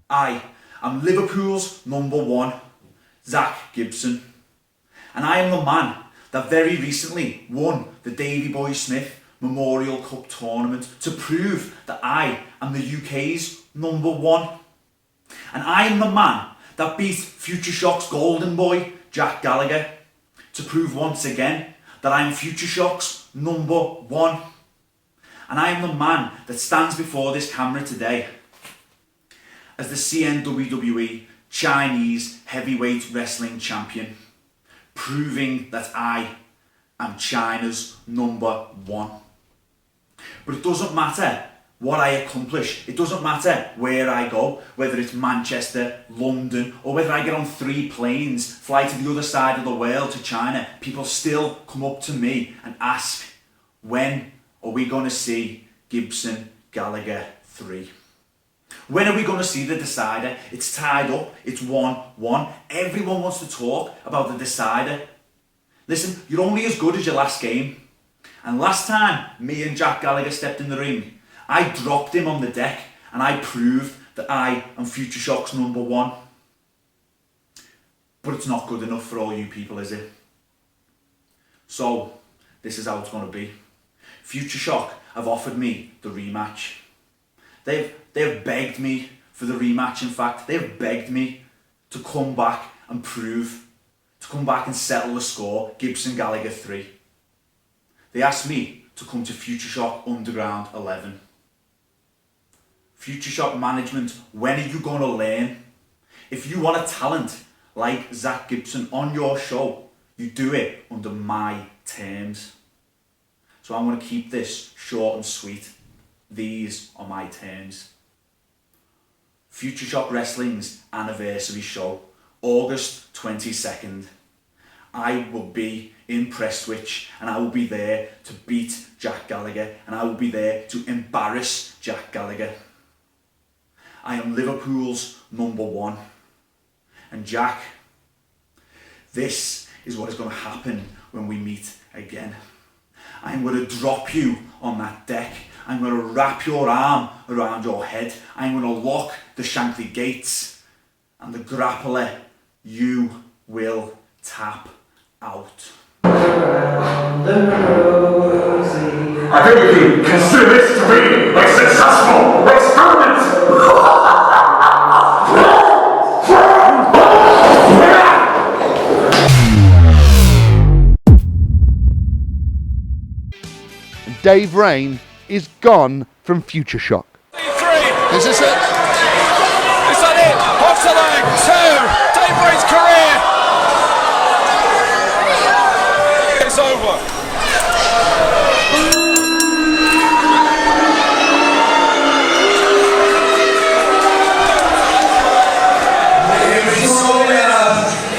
I am Liverpool's number one, Zack Gibson. And I am the man that very recently won the Davy Boy Smith Memorial Cup tournament to prove that I am the UK's number one. And I am the man that beat Futureshock's golden boy, Jack Gallagher, to prove once again that I am Futureshock's number one. And I am the man that stands before this camera today as the CNWWE Chinese Heavyweight Wrestling Champion, proving that I am China's number one. But it doesn't matter what I accomplish. It doesn't matter where I go, whether it's Manchester, London, or whether I get on 3 planes, fly to the other side of the world to China. People still come up to me and ask, when are we going to see Gibson Gallagher 3? When are we going to see the decider? It's tied up, it's 1-1. Everyone wants to talk about the decider. Listen, you're only as good as your last game. And last time me and Jack Gallagher stepped in the ring, I dropped him on the deck and I proved that I am Futureshock's number one. But it's not good enough for all you people, is it? So, this is how it's going to be. Futureshock have offered me the rematch. They've begged me for the rematch. In fact, they've begged me to come back and prove, to come back and settle the score, Gibson Gallagher 3. They asked me to come to Futureshock Underground 11. Futureshock management, when are you going to learn? If you want a talent like Zack Gibson on your show, you do it under my terms. So I'm going to keep this short and sweet. These are my terms. Futureshock Wrestling's anniversary show, August 22nd. I will be in Prestwich and I will be there to beat Jack Gallagher and I will be there to embarrass Jack Gallagher. I am Liverpool's number one. And Jack, this is what is going to happen when we meet again. I'm going to drop you on that deck. I'm going to wrap your arm around your head. I'm going to lock the Shankly gates. And the grappler, you will tap out. I think we can consider this to be a successful experiment! Dave Rain is gone from Futureshock. Is this it? Is that it? Off the leg, 2, Dave Rain's career is over.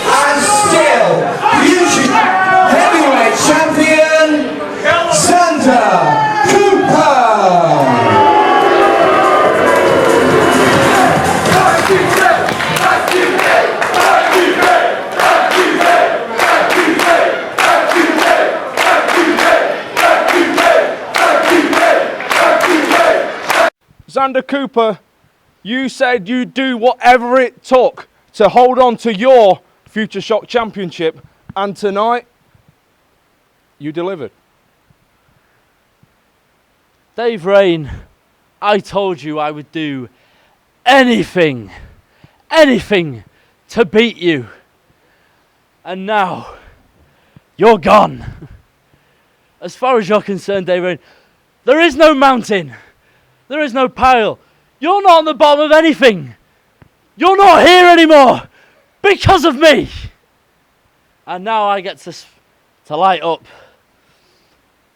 And still, heavyweight champion, Zack Cooper. Zander Cooper, you said you'd do whatever it took to hold on to your Futureshock Championship, and tonight, you delivered. Dave Rain, I told you I would do anything to beat you. And now, you're gone. As far as you're concerned, Dave Rain, there is no mountain. There is no pile. You're not on the bottom of anything. You're not here anymore because of me. And now I get to light up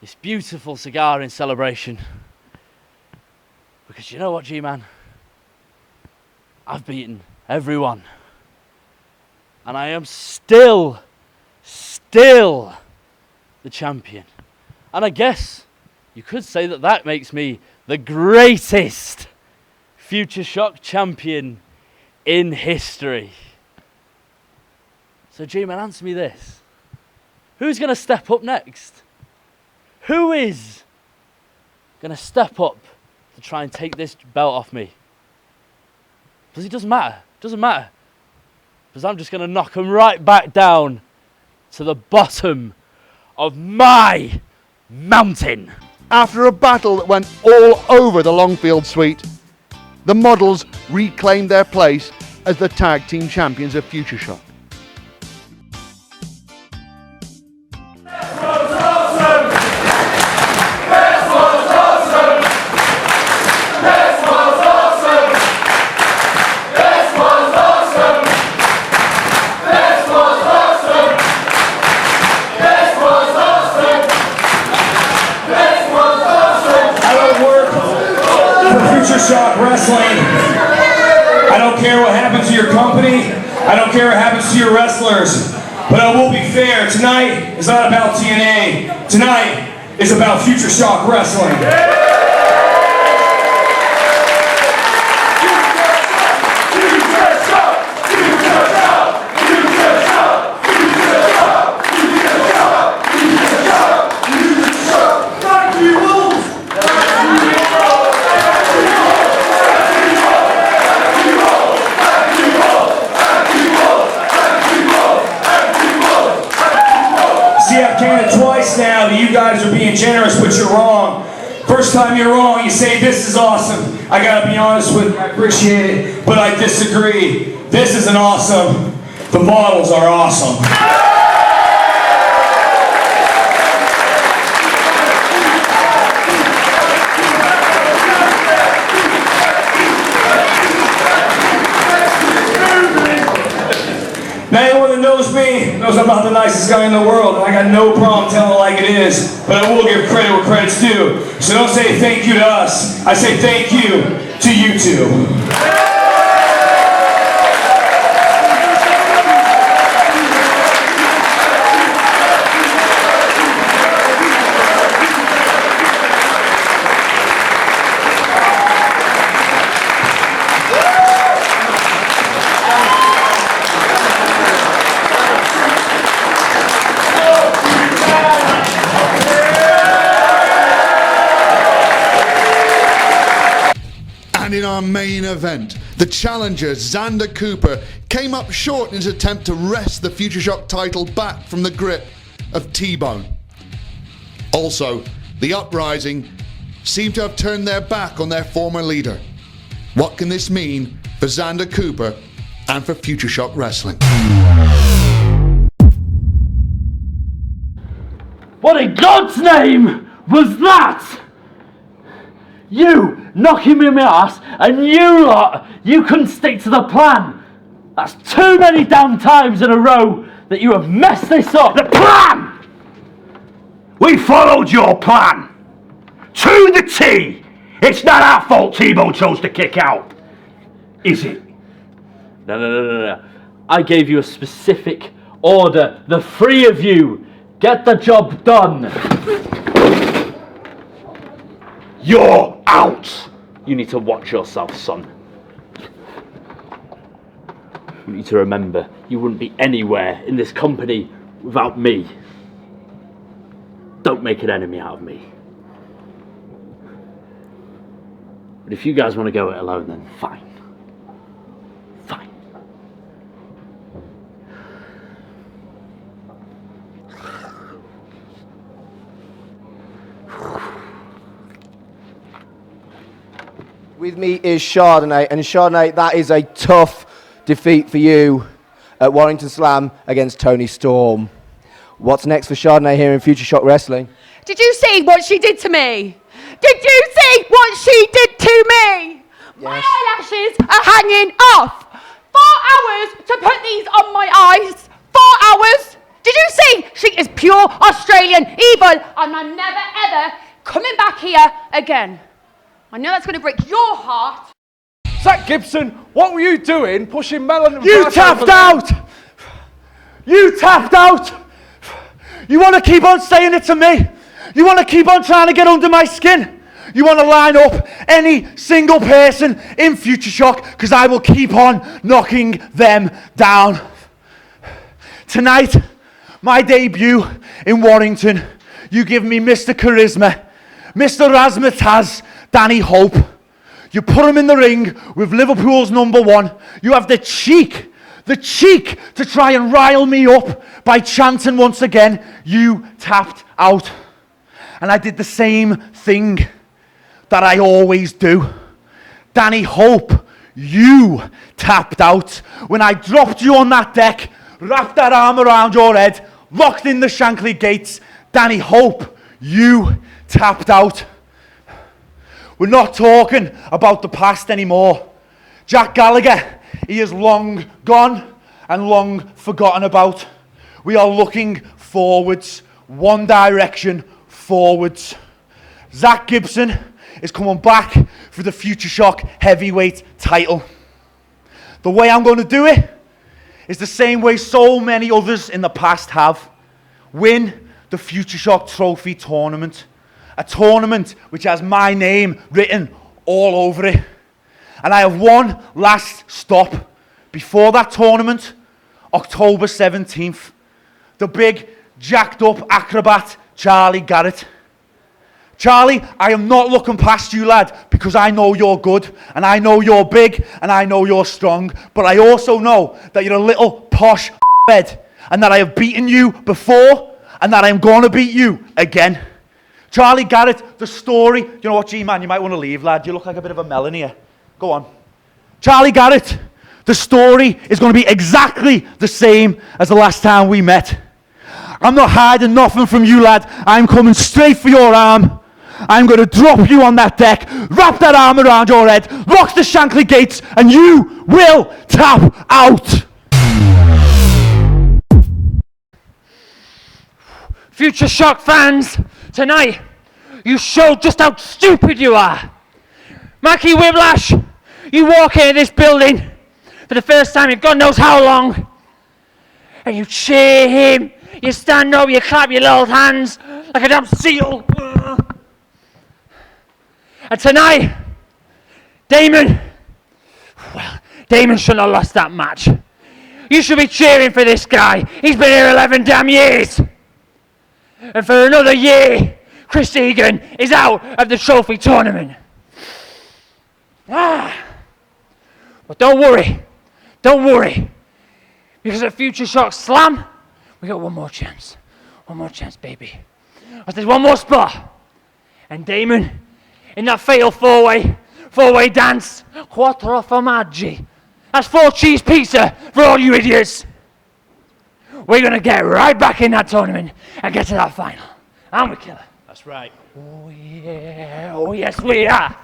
this beautiful cigar in celebration. Because you know what, G-Man? I've beaten everyone. And I am still the champion. And I guess you could say that makes me the greatest Futureshock champion in history. So G-Man, answer me this. Who's going to step up next? Who is going to step up to try and take this belt off me? Because it doesn't matter. It doesn't matter. Because I'm just going to knock them right back down to the bottom of my mountain. After a battle that went all over the Longfield suite, the models reclaimed their place as the tag team champions of Futureshock. Futureshock Wrestling. I don't care what happens to your company. I don't care what happens to your wrestlers. But I will be fair. Tonight is not about TNA. Tonight is about Futureshock Wrestling. Now that you guys are being generous, but you're wrong. First time you're wrong, you say this is awesome. I gotta be honest with you, I appreciate it, but I disagree. This isn't awesome. The models are awesome. Now anyone that knows me knows I'm not the nicest guy in the world, and I got no problem telling it like it is, but I will give credit where credit's due. So don't say thank you to us, I say thank you to you two. And in our main event, the challenger Xander Cooper came up short in his attempt to wrest the Futureshock title back from the grip of T-Bone. Also, the Uprising seem to have turned their back on their former leader. What can this mean for Xander Cooper and for Futureshock Wrestling? What in God's name was that? You knocking me in my ass, and you lot, you couldn't stick to the plan. That's too many damn times in a row that you have messed this up. The plan! We followed your plan. To the T. It's not our fault T-Bone chose to kick out. Is it? No. I gave you a specific order. The three of you, get the job done. You're out. You need to watch yourself, son. You need to remember, you wouldn't be anywhere in this company without me. Don't make an enemy out of me. But if you guys want to go it alone, then fine. Fine. With me is Chardonnay, and Chardonnay, that is a tough defeat for you at Warrington Slam against Tony Storm. What's next for Chardonnay here in Futureshock Wrestling? Did you see what she did to me? Did you see what she did to me? Yes. My eyelashes are hanging off. 4 hours to put these on my eyes. 4 hours. Did you see? She is pure Australian evil, and I'm never ever coming back here again. I know that's going to break your heart. Zack Gibson, what were you doing pushing Melon and You Brass tapped over out! You tapped out! You want to keep on saying it to me? You want to keep on trying to get under my skin? You want to line up any single person in Futureshock, because I will keep on knocking them down. Tonight, my debut in Warrington, you give me Mr. Charisma, Mr. Razzmatazz, Danny Hope. You put him in the ring with Liverpool's number one. You have the cheek to try and rile me up by chanting once again, you tapped out. And I did the same thing that I always do. Danny Hope, you tapped out when I dropped you on that deck, wrapped that arm around your head, locked in the Shankly gates. Danny Hope, you tapped out. We're not talking about the past anymore. Jack Gallagher, he is long gone and long forgotten about. We are looking forwards, one direction, forwards. Zack Gibson is coming back for the Futureshock heavyweight title. The way I'm going to do it is the same way so many others in the past have. Win the Futureshock Trophy tournament. A tournament which has my name written all over it. And I have one last stop before that tournament, October 17th. The big, jacked up acrobat, Charlie Garrett. Charlie, I am not looking past you, lad, because I know you're good, and I know you're big, and I know you're strong, but I also know that you're a little posh head, and that I have beaten you before, and that I'm going to beat you again. Charlie Garrett, the story, you know what, G-Man, you might want to leave, lad, you look like a bit of a melon here. Go on. Charlie Garrett, the story is going to be exactly the same as the last time we met. I'm not hiding nothing from you, lad. I'm coming straight for your arm. I'm going to drop you on that deck, wrap that arm around your head, lock the Shankly gates, and you will tap out. Futureshock fans, tonight you showed just how stupid you are. Mikey Whiplash, you walk into this building for the first time in God knows how long, and you cheer him, you stand up, you clap your little hands like a damn seal. And tonight, Damon shouldn't have lost that match. You should be cheering for this guy. He's been here 11 damn years. And for another year, Chris Egan is out of the trophy tournament. But don't worry, because at Futureshock Slam, we got one more chance, baby. There's one more spot, and Damon, in that fatal four-way dance, quattro formaggi. That's 4 cheese pizza for all you idiots. We're gonna get right back in that tournament and get to that final. I'm a killer. That's right. Oh yeah, oh yes we are.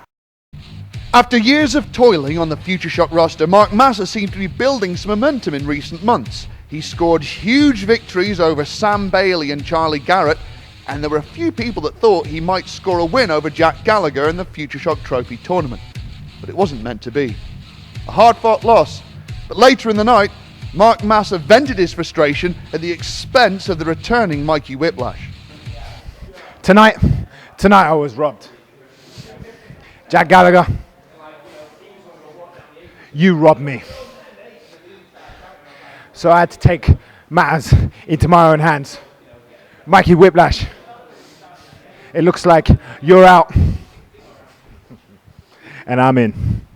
After years of toiling on the Futureshock roster, Mark Massa seemed to be building some momentum in recent months. He scored huge victories over Sam Bailey and Charlie Garrett, and there were a few people that thought he might score a win over Jack Gallagher in the Futureshock Trophy tournament. But it wasn't meant to be. A hard-fought loss, but later in the night, Mark Massa vented his frustration at the expense of the returning Mikey Whiplash. Tonight I was robbed. Jack Gallagher, you robbed me. So I had to take matters into my own hands. Mikey Whiplash, it looks like you're out and I'm in.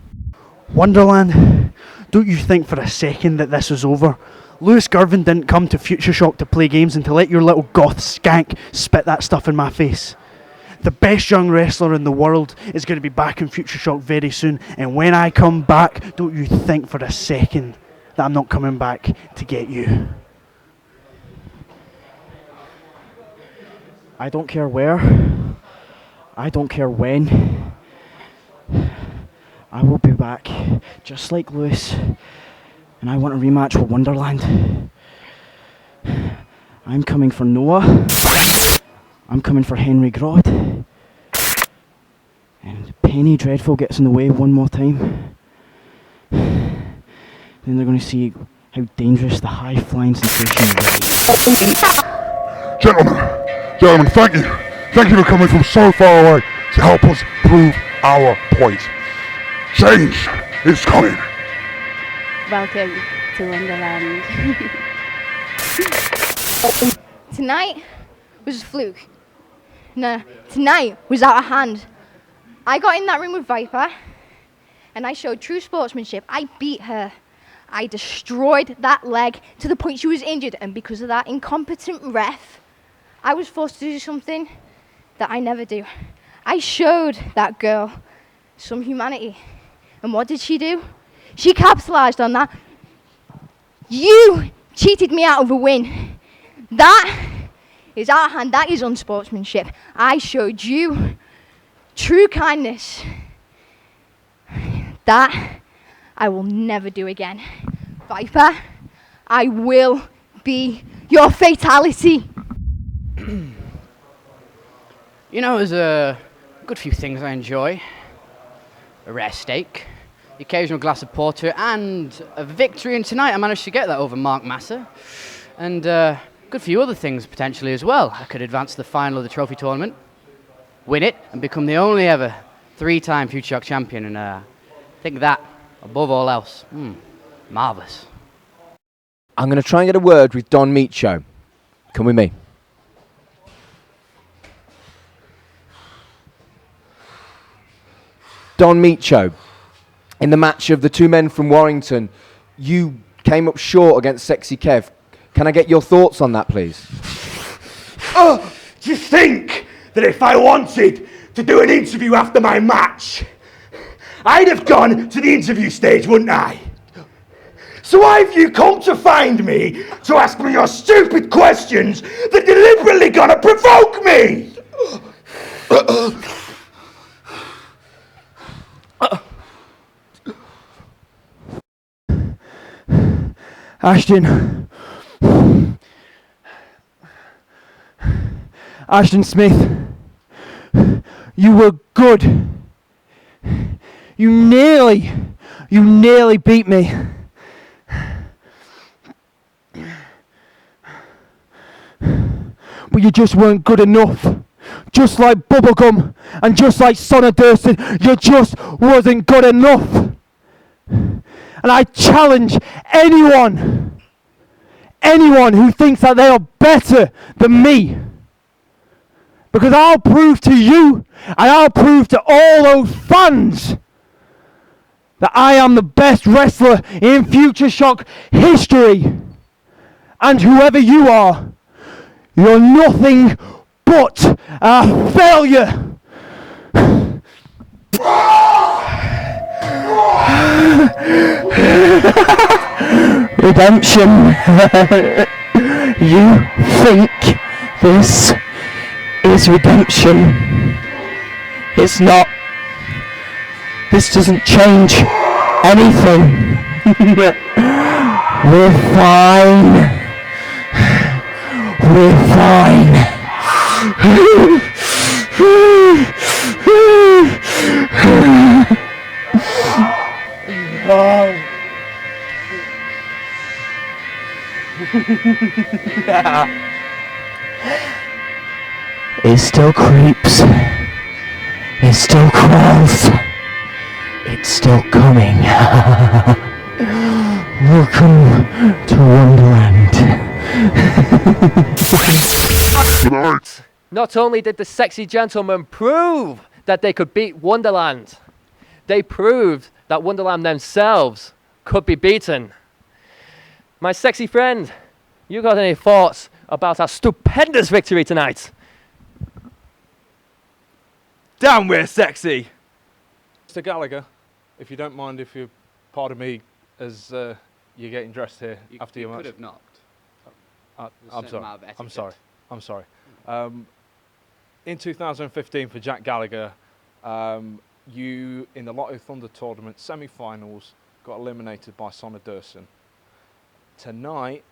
Wonderland, don't you think for a second that this was over? Lewis Girvin didn't come to Futureshock to play games and to let your little goth skank spit that stuff in my face. The best young wrestler in the world is going to be back in Futureshock very soon, and when I come back, don't you think for a second that I'm not coming back to get you. I don't care where, I don't care when, I will be back, just like Lewis, and I want a rematch with Wonderland. I'm coming for Noah, I'm coming for Henry Grodd, and Penny Dreadful gets in the way one more time. Then they're going to see how dangerous the high-flying sensation is. Gentlemen, thank you. Thank you for coming from so far away to help us prove our point. Change is coming. Welcome to Wonderland. Tonight was a fluke. No, tonight was out of hand. I got in that room with Viper. and I showed true sportsmanship. I beat her. I destroyed that leg to the point she was injured, and because of that incompetent ref, I was forced to do something that I never do. I showed that girl some humanity. And what did she do? She capitalized on that. You cheated me out of a win. That is out of hand. That is unsportsmanship. I showed you true kindness. That I will never do again. Viper, I will be your fatality. You know, there's a good few things I enjoy. A rare steak, the occasional glass of porter, and a victory. And tonight I managed to get that over Mark Massa. And a good few other things potentially as well. I could advance to the final of the trophy tournament, win it, and become the only ever 3-time Futureshock champion. And I think that, above all else, marvellous. I'm going to try and get a word with Don Micho. Come with me. Don Micho, in the match of the two men from Warrington, you came up short against Sexy Kev. Can I get your thoughts on that, please? Oh, do you think that if I wanted to do an interview after my match, I'd have gone to the interview stage, wouldn't I? So why have you come to find me to ask me your stupid questions that deliberately gonna provoke me? Ashton Smith, you were good. You nearly beat me. But you just weren't good enough. Just like Bubblegum and just like Sonna Durston, you just wasn't good enough. And I challenge anyone who thinks that they are better than me. Because I'll prove to you, and I'll prove to all those fans, that I am the best wrestler in Futureshock history. And whoever you are, you're nothing but a failure. Redemption. You think this is redemption? It's not. This doesn't change anything. We're fine. We're fine. It still creeps. It still crawls. It's still coming. Welcome to Wonderland. Not only did the sexy gentlemen prove that they could beat Wonderland, they proved that Wonderland themselves could be beaten. My sexy friend, you got any thoughts about our stupendous victory tonight? Damn, we're sexy! Mr. Gallagher, if you don't mind, if you pardon me as you're getting dressed here after your match. You could have knocked. I'm sorry. In 2015 for Jack Gallagher, you, in the Lotto Thunder tournament semi-finals, got eliminated by Sonna Durston. Tonight,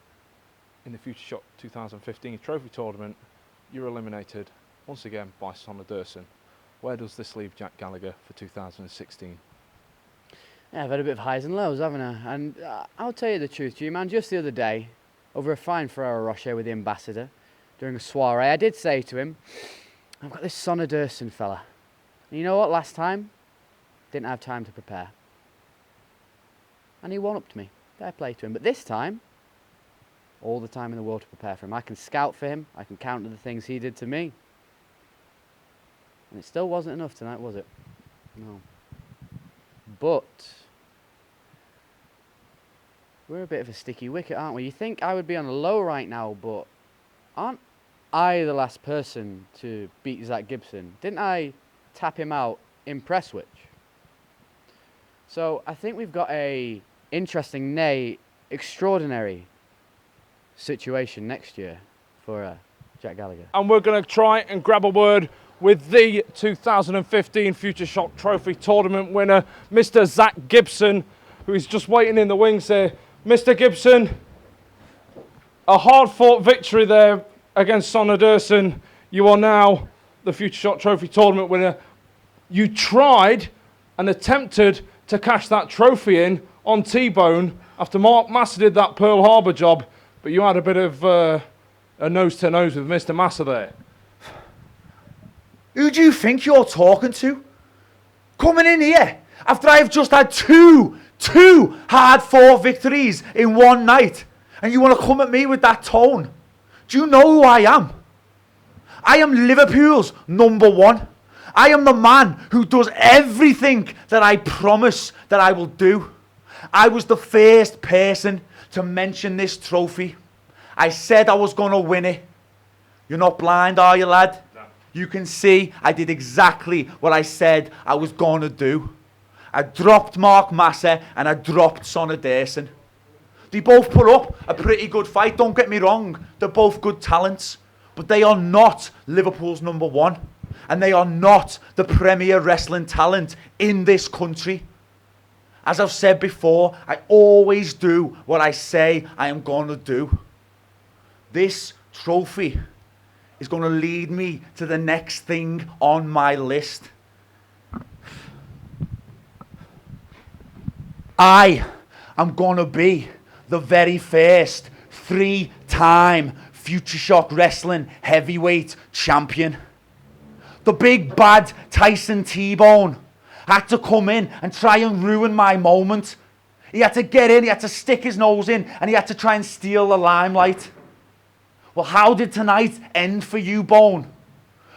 in the Futureshock 2015 trophy tournament, you're eliminated once again by Sonna Durston. Where does this leave Jack Gallagher for 2016? Yeah, I've had a bit of highs and lows, haven't I? And I'll tell you the truth, G-Man, just the other day, over a fine Ferrero Rocher with the ambassador, during a soiree, I did say to him, I've got this Sonna Durston fella. And you know what, last time, didn't have time to prepare. And he one-upped me. Fair play to him. But this time, all the time in the world to prepare for him. I can scout for him. I can counter the things he did to me. And it still wasn't enough tonight, was it? No. but we're a bit of a sticky wicket, aren't we? You think I would be on a low right now, but aren't I the last person to beat Zack Gibson? Didn't I tap him out in press switch? So I think we've got a interesting, nay, extraordinary situation next year for Jack Gallagher. And we're going to try and grab a word with the 2015 Futureshock Trophy Tournament winner, Mr. Zack Gibson, who is just waiting in the wings here. Mr. Gibson, a hard-fought victory there against Sonny Durson. You are now the Futureshock Trophy Tournament winner. You tried and attempted to cash that trophy in on T-Bone after Mark Massa did that Pearl Harbor job, but you had a bit of a nose-to-nose with Mr. Massa there. Who do you think you're talking to? Coming in here after I've just had two hard-fought victories in one night, and you want to come at me with that tone? Do you know who I am? I am Liverpool's #1. I am the man who does everything that I promise that I will do. I was the first person to mention this trophy. I said I was going to win it. You're not blind, are you, lad? No. You can see I did exactly what I said I was going to do. I dropped Mark Massa and I dropped Sonny Durson. They both put up a pretty good fight, don't get me wrong. They're both good talents. But they are not Liverpool's #1. And they are not the premier wrestling talent in this country. As I've said before, I always do what I say I am going to do. This trophy is going to lead me to the next thing on my list. I am going to be the very first 3-time Futureshock Wrestling Heavyweight Champion. The big bad Tyson T-Bone had to come in and try and ruin my moment. He had to get in, he had to stick his nose in, and he had to try and steal the limelight. Well, how did tonight end for you, Bone?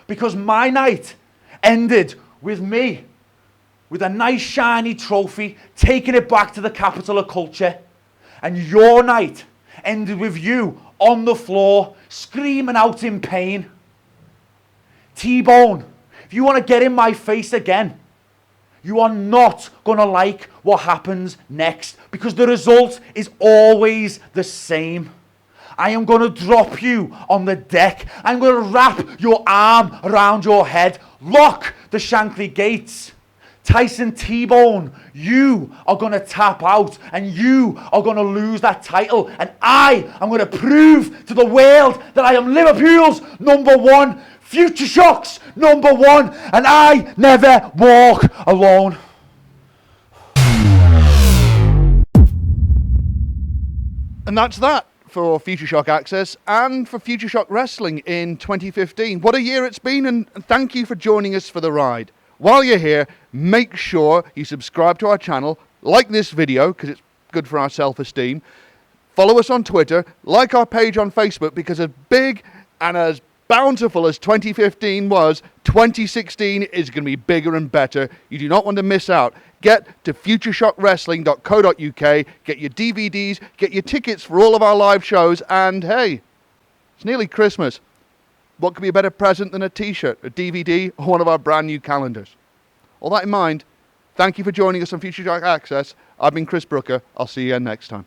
Because my night ended with me, with a nice shiny trophy, taking it back to the capital of culture. And your night ended with you on the floor, screaming out in pain. T-Bone, if you want to get in my face again, you are not going to like what happens next, because the result is always the same. I am going to drop you on the deck. I'm going to wrap your arm around your head, lock the Shankly gates. Tyson T-Bone, you are going to tap out and you are going to lose that title, and I am going to prove to the world that I am Liverpool's #1, Futureshock's #1, and I never walk alone. And that's that for Futureshock Access and for Futureshock Wrestling in 2015. What a year it's been, and thank you for joining us for the ride. While you're here, make sure you subscribe to our channel, like this video because it's good for our self-esteem, follow us on Twitter, like our page on Facebook, because as big and as bountiful as 2015 was, 2016 is going to be bigger and better. You do not want to miss out. Get to futureshockwrestling.co.uk, get your DVDs, get your tickets for all of our live shows, and hey, it's nearly Christmas. What could be a better present than a t-shirt, a DVD, or one of our brand new calendars? All that in mind, thank you for joining us on Futureshock Access. I've been Chris Brooker. I'll see you again next time.